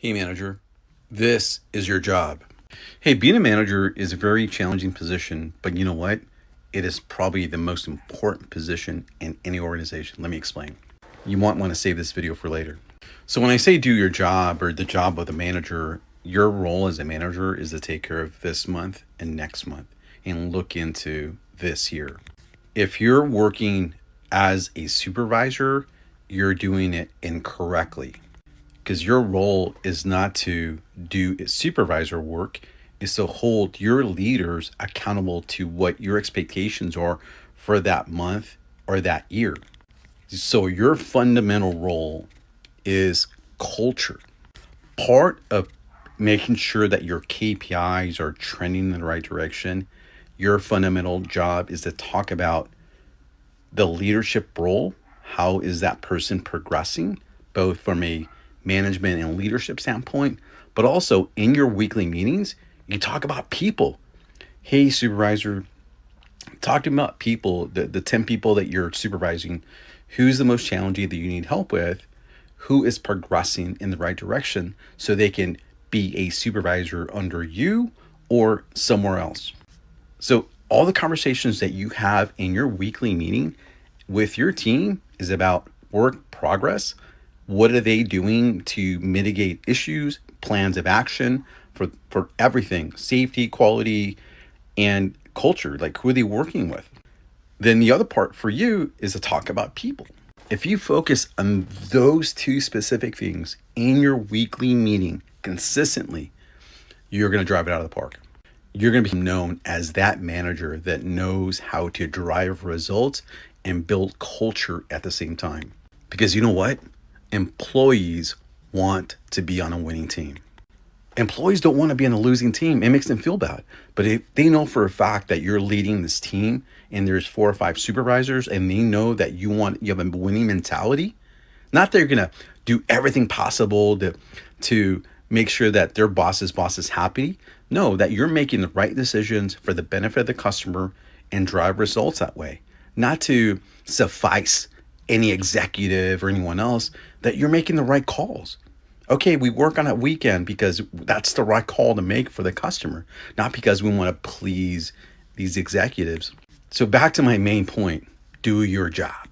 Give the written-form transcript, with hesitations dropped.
Hey manager, this is your job. Hey, being a manager is a very challenging position, but you know what? It is probably the most important position in any organization. Let me explain. You might want to save this video for later. So when I say do your job or the job of the manager, your role as a manager is to take care of this month and next month and look into this year. If you're working as a supervisor, you're doing it incorrectly, because your role is not to do supervisor work, is to hold your leaders accountable to what your expectations are for that month or that year. So your fundamental role is culture. Part of making sure that your KPIs are trending in the right direction, your fundamental job is to talk about the leadership role. How is that person progressing, both from a management and leadership standpoint, but also in your weekly meetings, you talk about people. Hey, supervisor, talk to about people, the 10 people that you're supervising. Who's the most challenging that you need help with? Who is progressing in the right direction so they can be a supervisor under you or somewhere else? So all the conversations that you have in your weekly meeting with your team is about work progress. What are they doing to mitigate issues, plans of action for everything, safety, quality, and culture? Like, who are they working with? Then the other part for you is to talk about people. If you focus on those two specific things in your weekly meeting consistently, you're going to drive it out of the park. You're going to be known as that manager that knows how to drive results and build culture at the same time. Because you know what? Employees want to be on a winning team. Employees don't want to be on a losing team. It makes them feel bad. But if they know for a fact that you're leading this team and there's 4 or 5 supervisors and they know that you have a winning mentality, not that you're going to do everything possible to make sure that their boss's boss is happy. No, that you're making the right decisions for the benefit of the customer and drive results that way. Not to suffice any executive or anyone else, that you're making the right calls. Okay, we work on a weekend because that's the right call to make for the customer, not because we want to please these executives. So back to my main point, do your job.